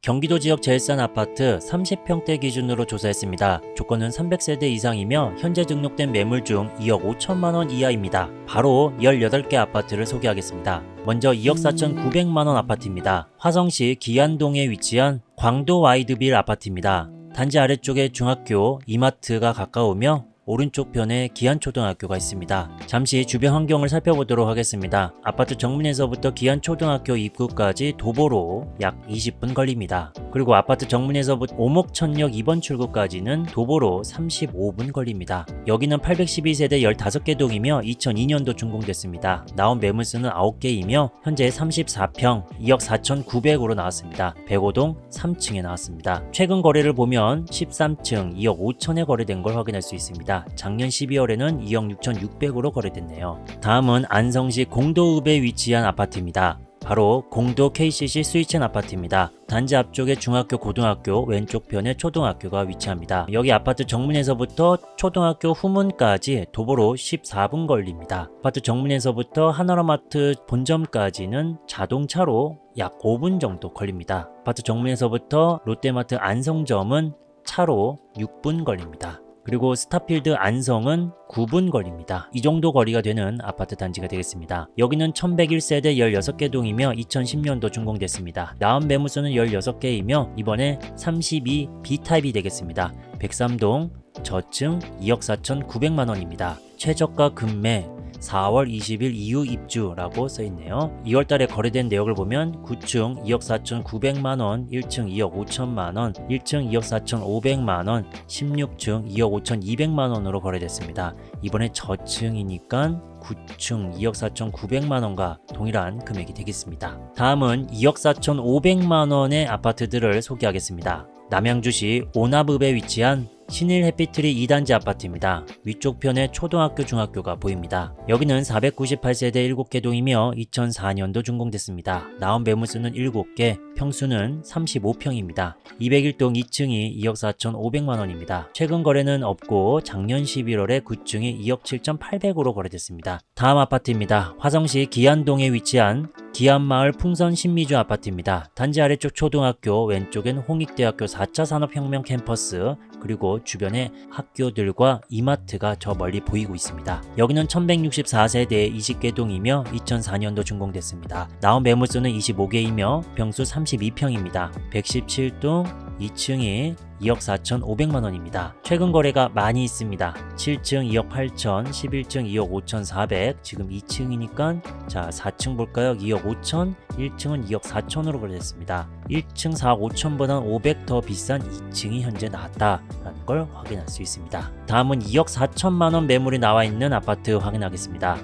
경기도 지역 제일 싼 아파트 30평대 기준으로 조사했습니다. 조건은 300세대 이상이며 현재 등록된 매물 중 2억 5천만원 이하입니다. 바로 18개 아파트를 소개하겠습니다. 먼저 2억 4,900만원 아파트입니다. 화성시 기안동에 위치한 광도 와이드빌 아파트입니다. 단지 아래쪽에 중학교, 이마트가 가까우며 오른쪽 편에 기안초등학교가 있습니다. 잠시 주변 환경을 살펴보도록 하겠습니다. 아파트 정문에서부터 기안초등학교 입구까지 도보로 약 20분 걸립니다. 그리고 아파트 정문에서부터 오목천역 2번 출구까지는 도보로 35분 걸립니다. 여기는 812세대 15개 동이며 2002년도 준공됐습니다. 나온 매물수는 9개이며 현재 34평 2억 4,900으로 나왔습니다. 105동 3층에 나왔습니다. 최근 거래를 보면 13층 2억 5천에 거래된 걸 확인할 수 있습니다. 작년 12월에는 2억 6,600으로 거래됐네요. 다음은 안성시 공도읍에 위치한 아파트입니다. 바로 공도 KCC 스위첸 아파트입니다. 단지 앞쪽에 중학교, 고등학교, 왼쪽 편에 초등학교가 위치합니다. 여기 아파트 정문에서부터 초등학교 후문까지 도보로 14분 걸립니다. 아파트 정문에서부터 하나로마트 본점까지는 자동차로 약 5분 정도 걸립니다. 아파트 정문에서부터 롯데마트 안성점은 차로 6분 걸립니다. 그리고 스타필드 안성은 9분 걸립니다. 이 정도 거리가 되는 아파트 단지가 되겠습니다. 여기는 1101세대 16개 동이며 2010년도 준공됐습니다. 나온 매물수는 16개이며 이번에 32 B타입이 되겠습니다. 103동 저층 2억 4,900만원입니다. 최저가 금매 4월 20일 이후 입주라고 써있네요. 2월달에 거래된 내역을 보면 9층 2억 4,900만원, 1층 2억 5천만원, 1층 2억 4,500만원, 16층 2억 5,200만원으로 거래됐습니다. 이번에 저층이니까 9층 2억 4,900만원과 동일한 금액이 되겠습니다. 다음은 2억 4,500만원의 아파트들을 소개하겠습니다. 남양주시 오나읍에 위치한 신일 해피트리 2단지 아파트입니다. 위쪽 편에 초등학교, 중학교가 보입니다. 여기는 498세대 7개 동이며 2004년도 준공됐습니다. 나온 매물수는 7개, 평수는 35평입니다. 201동 2층이 2억 4,500만원입니다. 최근 거래는 없고 작년 11월에 9층이 2억 7,800으로 거래됐습니다. 다음 아파트입니다. 화성시 기안동에 위치한 기안마을 풍선 신미주 아파트입니다. 단지 아래쪽 초등학교, 왼쪽엔 홍익대학교 4차 산업혁명 캠퍼스, 그리고 주변에 학교들과 이마트가 저 멀리 보이고 있습니다. 여기는 1164세대 20개 동이며 2004년도 준공됐습니다. 나온 매물수는 25개이며 평수 32평입니다. 117동 2층이 2억 4,500만원입니다. 최근 거래가 많이 있습니다. 7층 2억 8천, 11층 2억 5,400, 지금 2층이니까 자 4층 볼까요? 2억 5천, 1층은 2억 4천으로 거래됐습니다. 1층 4억 5천보다 500 더 비싼 2층이 현재 나왔다라는 걸 확인할 수 있습니다. 다음은 2억 4천만원 매물이 나와 있는 아파트 확인하겠습니다.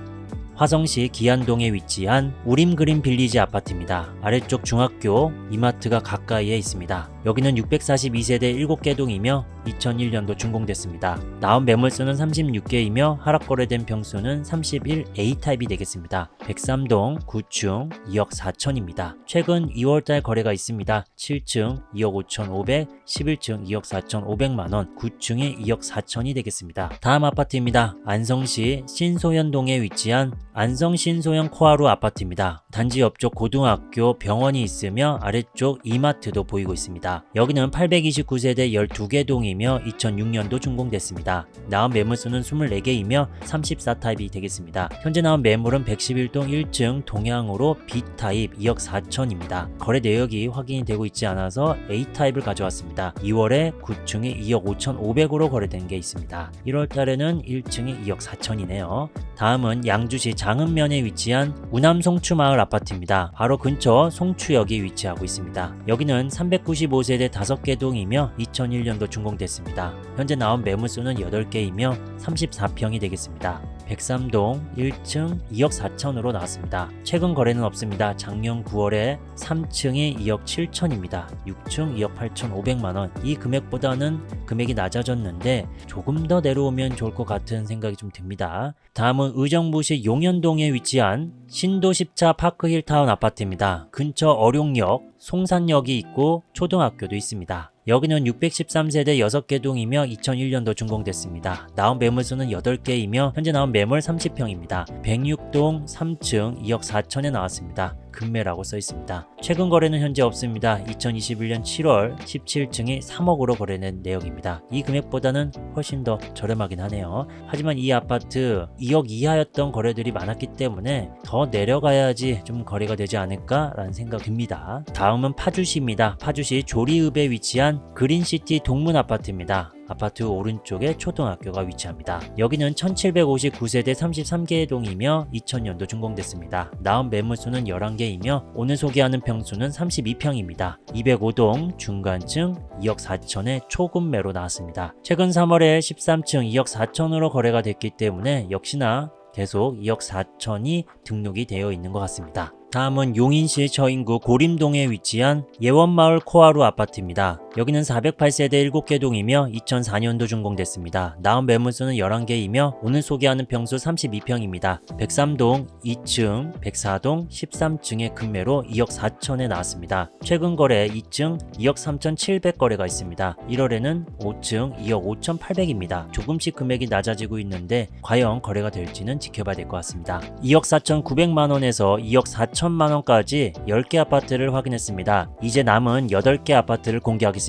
화성시 기안동에 위치한 우림그린 빌리지 아파트입니다. 아래쪽 중학교, 이마트가 가까이에 있습니다. 여기는 642세대 7개 동이며 2001년도 준공됐습니다. 나온 매물수는 36개이며 하락 거래된 평수는 31A 타입이 되겠습니다. 103동 9층 2억 4천입니다. 최근 2월달 거래가 있습니다. 7층 2억 5,500, 11층 2억 4,500만원, 9층이 2억 4천이 되겠습니다. 다음 아파트입니다. 안성시 신소현동에 위치한 안성 신소현 코하루 아파트입니다. 단지 옆쪽 고등학교, 병원이 있으며 아래쪽 이마트도 보이고 있습니다. 여기는 829세대 12개 동이며 2006년도 준공됐습니다. 나온 매물수는 24개이며 34타입이 되겠습니다. 현재 나온 매물은 111동 1층 동향으로 B타입 2억 4천입니다. 거래 내역이 확인이 되고 있지 않아서 A타입을 가져왔습니다. 2월에 9층이 2억 5,500으로 거래된 게 있습니다. 1월달에는 1층이 2억 4천이네요. 다음은 양주시 장읍면에 위치한 우남 송추마을 아파트입니다. 바로 근처 송추역이 위치하고 있습니다. 여기는 395세대 5개 동이며 2001년도 준공됐습니다. 현재 나온 매물수는 8개이며 34평이 되겠습니다. 103동 1층 2억 4천으로 나왔습니다. 최근 거래는 없습니다. 작년 9월에 3층이 2억 7천입니다. 6층 2억 8,500만원. 이 금액보다는 금액이 낮아졌는데 조금 더 내려오면 좋을 것 같은 생각이 좀 듭니다. 다음은 의정부시 용현동에 위치한 신도 10차 파크힐타운 아파트입니다. 근처 어룡역, 송산역이 있고 초등학교도 있습니다. 여기는 613세대 6개 동이며 2001년도 준공됐습니다. 나온 매물수는 8개이며 현재 나온 매물 30평입니다. 106동 3층 2억 4천에 나왔습니다. 금매라고 써 있습니다. 최근 거래는 현재 없습니다. 2021년 7월 17층이 3억으로 거래된 내역입니다. 이 금액보다는 훨씬 더 저렴하긴 하네요. 하지만 이 아파트 2억 이하였던 거래들이 많았기 때문에 더 내려가야지 좀 거래가 되지 않을까라는 생각이 듭니다. 다음은 파주시입니다. 파주시 조리읍에 위치한 그린시티 동문 아파트입니다. 아파트 오른쪽에 초등학교가 위치합니다. 여기는 1759세대 33개의 동이며 2000년도 준공됐습니다. 나온 매물수는 11개이며 오늘 소개하는 평수는 32평입니다. 205동 중간층 2억 4천에 초급매로 나왔습니다. 최근 3월에 13층 2억 4천으로 거래가 됐기 때문에 역시나 계속 2억 4천이 등록이 되어 있는 것 같습니다. 다음은 용인시 저인구 고림동에 위치한 예원마을 코하루 아파트입니다. 여기는 408세대 7개 동이며 2004년도 준공됐습니다. 나온 매물수는 11개이며 오늘 소개하는 평수 32평입니다. 103동 2층, 104동 13층의 금매로 2억 4천에 나왔습니다. 최근 거래 2층 2억 3,700 거래가 있습니다. 1월에는 5층 2억 5,800입니다. 조금씩 금액이 낮아지고 있는데 과연 거래가 될지는 지켜봐야 될 것 같습니다. 2억 4,900만원에서 2억 4천만원까지 10개 아파트를 확인했습니다. 이제 남은 8개 아파트를 공개하겠습니다.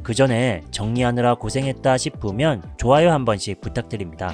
그 전에 정리하느라 고생했다 싶으면 좋아요 한 번씩 부탁드립니다.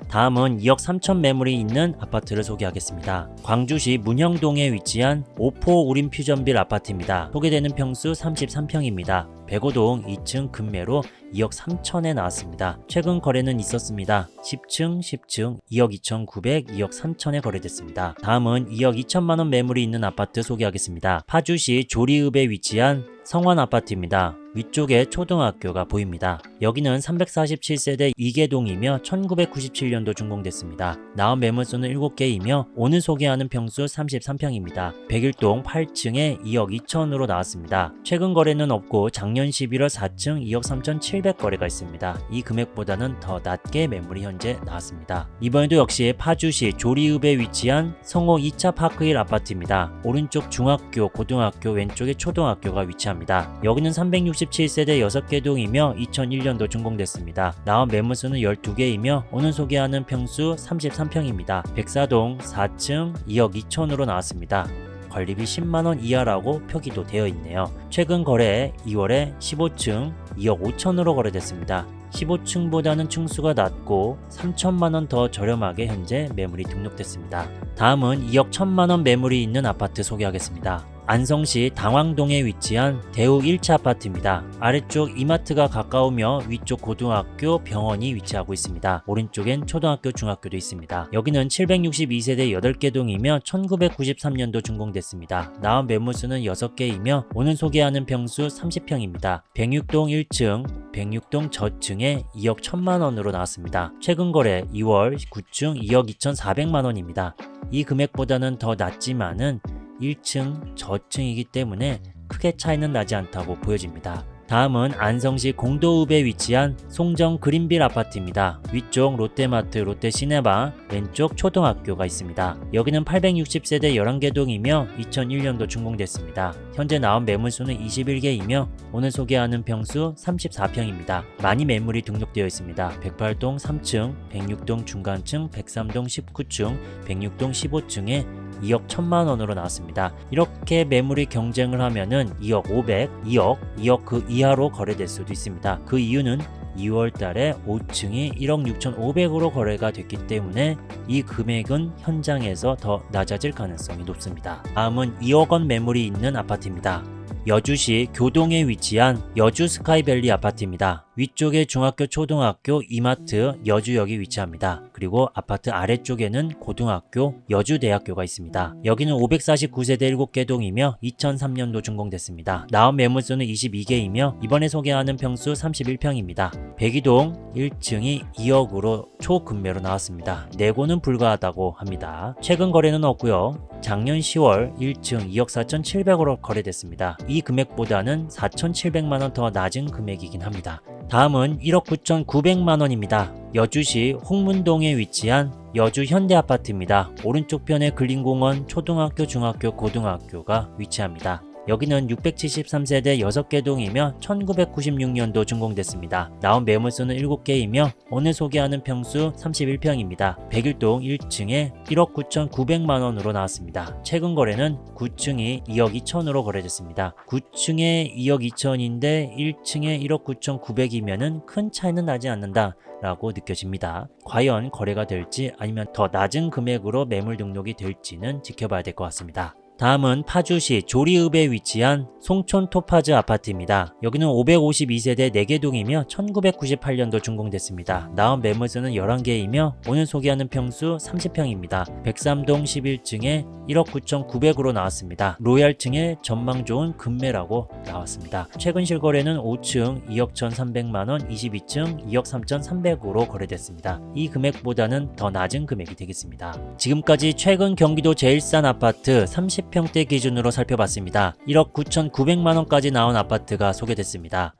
다음은 2억 3천 매물이 있는 아파트를 소개하겠습니다. 광주시 문형동에 위치한 오포 우림 퓨전빌 아파트입니다. 소개되는 평수 33평입니다. 105동 2층 금매로 2억 3천에 나왔습니다. 최근 거래는 있었습니다. 10층, 10층 2억 2,900, 2억 3천에 거래됐습니다. 다음은 2억 2천만원 매물이 있는 아파트 소개하겠습니다. 파주시 조리읍에 위치한 성원 아파트입니다. 위쪽에 초등학교가 보입니다. 여기는 347세대 2개동이며 1997년도 준공됐습니다. 나온 매물수는 7개이며 오늘 소개하는 평수 33평입니다. 101동 8층에 2억 2천으로 나왔습니다. 최근 거래는 없고 작년 11월 4층 2억 3,700 거래가 있습니다. 이 금액보다는 더 낮게 매물이 현재 나왔습니다. 이번에도 역시 파주시 조리읍에 위치한 성호 2차 파크힐 아파트입니다. 오른쪽 중학교, 고등학교, 왼쪽에 초등학교가 위치합니다. 여기는 367세대 6개 동이며 2001년도 준공됐습니다. 나온 매물수는 12개이며 오늘 소개하는 평수 33평입니다. 104동 4층 2억 2천으로 나왔습니다. 관리비 10만원 이하라고 표기도 되어 있네요. 최근 거래 2월에 15층 2억 5천으로 거래됐습니다. 15층보다는 층수가 낮고 3천만원 더 저렴하게 현재 매물이 등록됐습니다. 다음은 2억 1천만원 매물이 있는 아파트 소개하겠습니다. 안성시 당황동에 위치한 대우 1차 아파트입니다. 아래쪽 이마트가 가까우며 위쪽 고등학교, 병원이 위치하고 있습니다. 오른쪽엔 초등학교, 중학교도 있습니다. 여기는 762세대 8개 동이며 1993년도 준공됐습니다. 나온 매물수는 6개이며 오늘 소개하는 평수 30평입니다. 106동 1층, 106동 저층에 2억 1천만원으로 나왔습니다. 최근 거래 2월 9층 2억 2,400만원입니다. 이 금액보다는 더 낮지만은 1층 저층이기 때문에 크게 차이는 나지 않다고 보여집니다. 다음은 안성시 공도읍에 위치한 송정 그린빌 아파트입니다. 위쪽 롯데마트, 롯데시네마, 왼쪽 초등학교가 있습니다. 여기는 860세대 11개 동이며 2001년도 준공됐습니다. 현재 나온 매물수는 21개이며 오늘 소개하는 평수 34평입니다. 많이 매물이 등록되어 있습니다. 108동 3층, 106동 중간층, 103동 19층, 106동 15층에 2억 1천만원으로 나왔습니다. 이렇게 매물이 경쟁을 하면은 2억 500, 2억 그 이하로 거래될 수도 있습니다. 그 이유는 2월 달에 5층이 1억 6,500으로 거래가 됐기 때문에 이 금액은 현장에서 더 낮아질 가능성이 높습니다. 다음은 2억 원 매물이 있는 아파트입니다. 여주시 교동에 위치한 여주 스카이밸리 아파트입니다. 위쪽에 중학교, 초등학교, 이마트, 여주역이 위치합니다. 그리고 아파트 아래쪽에는 고등학교, 여주대학교가 있습니다. 여기는 549세대 7개 동이며 2003년도 준공됐습니다. 나온 매물수는 22개이며 이번에 소개하는 평수 31평입니다. 102동 1층이 2억으로 초급매로 나왔습니다. 내고는 불가하다고 합니다. 최근 거래는 없고요. 작년 10월 1층 2억 4,700으로 거래됐습니다. 이 금액보다는 4,700만원 더 낮은 금액이긴 합니다. 다음은 1억 9,900만원입니다. 여주시 홍문동에 위치한 여주 현대아파트입니다. 오른쪽 편에 근린공원, 초등학교, 중학교, 고등학교가 위치합니다. 여기는 673세대 6개 동이며 1996년도 준공됐습니다. 나온 매물수는 7개이며 오늘 소개하는 평수 31평입니다. 101동 1층에 1억 9,900만원으로 나왔습니다. 최근 거래는 9층이 2억 2천으로 거래됐습니다. 9층에 2억 2천인데 1층에 1억 9,900이면은 큰 차이는 나지 않는다 라고 느껴집니다. 과연 거래가 될지 아니면 더 낮은 금액으로 매물 등록이 될지는 지켜봐야 될 것 같습니다. 다음은 파주시 조리읍에 위치한 송촌 토파즈 아파트입니다. 여기는 552세대 4개 동이며 1998년도 준공됐습니다. 나온 매물수는 11개이며 오늘 소개하는 평수 30평입니다. 103동 11층에 1억 9,900으로 나왔습니다. 로얄층에 전망 좋은 금매라고 나왔습니다. 최근 실거래는 5층 2억 1,300만원, 22층 2억 3,300으로 거래됐습니다. 이 금액보다는 더 낮은 금액이 되겠습니다. 지금까지 최근 경기도 제일 싼 아파트 30평대 기준으로 살펴봤습니다. 1억 9,900만원까지 나온 아파트가 소개됐습니다.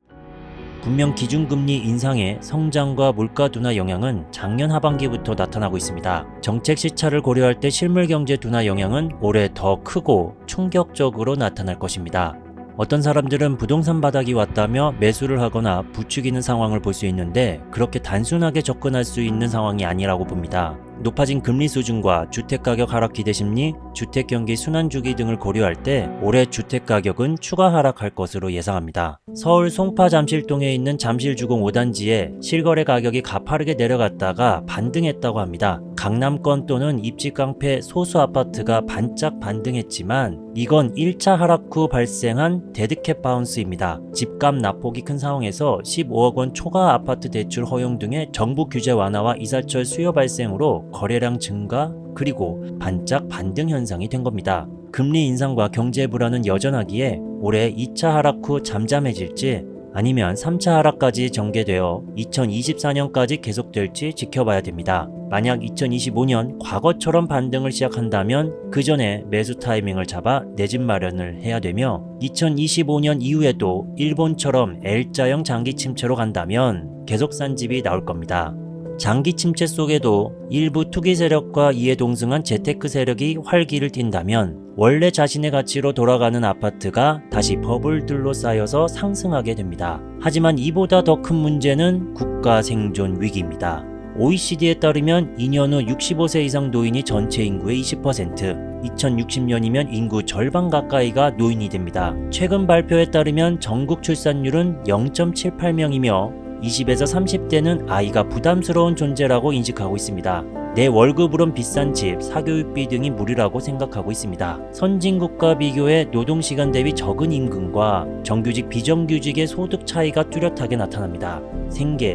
분명 기준금리 인상의 성장과 물가 둔화 영향은 작년 하반기부터 나타나고 있습니다. 정책 시차를 고려할 때 실물 경제 둔화 영향은 올해 더 크고 충격적으로 나타날 것입니다. 어떤 사람들은 부동산 바닥이 왔다며 매수를 하거나 부추기는 상황을 볼 수 있는데 그렇게 단순하게 접근할 수 있는 상황이 아니라고 봅니다. 높아진 금리 수준과 주택가격 하락 기대 심리, 주택경기 순환주기 등을 고려할 때 올해 주택가격은 추가 하락할 것으로 예상합니다. 서울 송파 잠실동에 있는 잠실주공 5단지에 실거래 가격이 가파르게 내려갔다가 반등했다고 합니다. 강남권 또는 입지 깡패 소수 아파트가 반짝 반등했지만 이건 1차 하락 후 발생한 데드캣 바운스입니다. 집값 낙폭이 큰 상황에서 15억 원 초과 아파트 대출 허용 등의 정부 규제 완화와 이사철 수요 발생으로 거래량 증가 그리고 반짝 반등 현상이 된 겁니다. 금리 인상과 경제 불안은 여전하기에 올해 2차 하락 후 잠잠해질지 아니면 3차 하락까지 전개되어 2024년까지 계속될지 지켜봐야 됩니다. 만약 2025년 과거처럼 반등을 시작한다면 그 전에 매수 타이밍을 잡아 내 집 마련을 해야 되며 2025년 이후에도 일본처럼 L자형 장기 침체로 간다면 계속 싼 집이 나올 겁니다. 장기 침체 속에도 일부 투기 세력과 이에 동승한 재테크 세력이 활기를 띈다면 원래 자신의 가치로 돌아가는 아파트가 다시 버블 둘러싸여서 상승하게 됩니다. 하지만 이보다 더 큰 문제는 국가 생존 위기입니다. OECD에 따르면 2년 후 65세 이상 노인이 전체 인구의 20%, 2060년이면 인구 절반 가까이가 노인이 됩니다. 최근 발표에 따르면 전국 출산율은 0.78명이며 20에서 30대는 아이가 부담스러운 존재라고 인식하고 있습니다. 내 월급으론 비싼 집, 사교육비 등이 무리라고 생각하고 있습니다. 선진국과 비교해 노동시간 대비 적은 임금과 정규직 비정규직의 소득 차이가 뚜렷하게 나타납니다.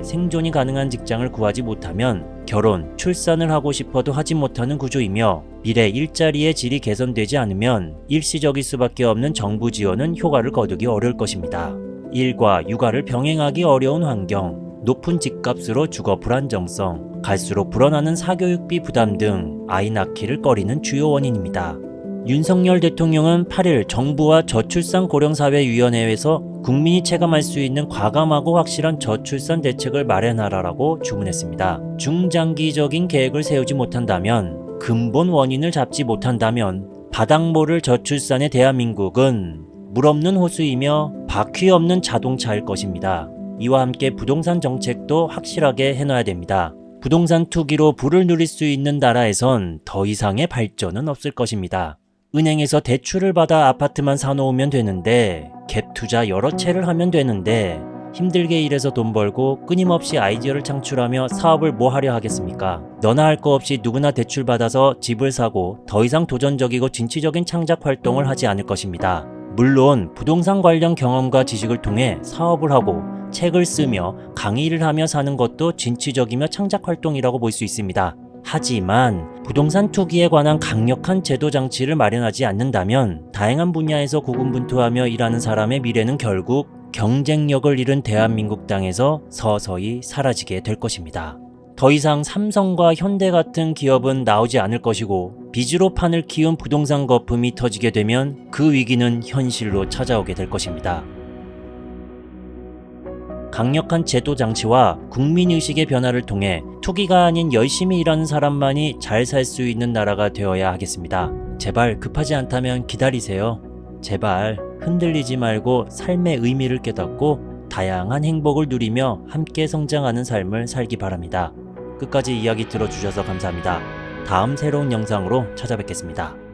생존이 가능한 직장을 구하지 못하면 결혼, 출산을 하고 싶어도 하지 못하는 구조이며 미래 일자리의 질이 개선되지 않으면 일시적일 수밖에 없는 정부 지원은 효과를 거두기 어려울 것입니다. 일과 육아를 병행하기 어려운 환경, 높은 집값으로 주거 불안정성, 갈수록 불어나는 사교육비 부담 등 아이 낳기를 꺼리는 주요 원인입니다. 윤석열 대통령은 8일 정부와 저출산고령사회위원회에서 국민이 체감할 수 있는 과감하고 확실한 저출산 대책을 마련하라라고 주문했습니다. 중장기적인 계획을 세우지 못한다면, 근본 원인을 잡지 못한다면 바닥 모를 저출산의 대한민국은 물 없는 호수이며 바퀴 없는 자동차일 것입니다. 이와 함께 부동산 정책도 확실하게 해놔야 됩니다. 부동산 투기로 부를 누릴 수 있는 나라에선 더 이상의 발전은 없을 것입니다. 은행에서 대출을 받아 아파트만 사놓으면 되는데 갭 투자 여러 채를 하면 되는데 힘들게 일해서 돈 벌고 끊임없이 아이디어를 창출하며 사업을 뭐 하려 하겠습니까? 너나 할 거 없이 누구나 대출 받아서 집을 사고 더 이상 도전적이고 진취적인 창작 활동을 하지 않을 것입니다. 물론 부동산 관련 경험과 지식을 통해 사업을 하고 책을 쓰며 강의를 하며 사는 것도 진취적이며 창작 활동이라고 볼 수 있습니다. 하지만 부동산 투기에 관한 강력한 제도 장치를 마련하지 않는다면 다양한 분야에서 고군분투하며 일하는 사람의 미래는 결국 경쟁력을 잃은 대한민국 땅에서 서서히 사라지게 될 것입니다. 더 이상 삼성과 현대 같은 기업은 나오지 않을 것이고 빚으로 판을 키운 부동산 거품이 터지게 되면 그 위기는 현실로 찾아오게 될 것입니다. 강력한 제도 장치와 국민의식의 변화를 통해 투기가 아닌 열심히 일하는 사람만이 잘 살 수 있는 나라가 되어야 하겠습니다. 제발 급하지 않다면 기다리세요. 제발. 흔들리지 말고 삶의 의미를 깨닫고 다양한 행복을 누리며 함께 성장하는 삶을 살기 바랍니다. 끝까지 이야기 들어주셔서 감사합니다. 다음 새로운 영상으로 찾아뵙겠습니다.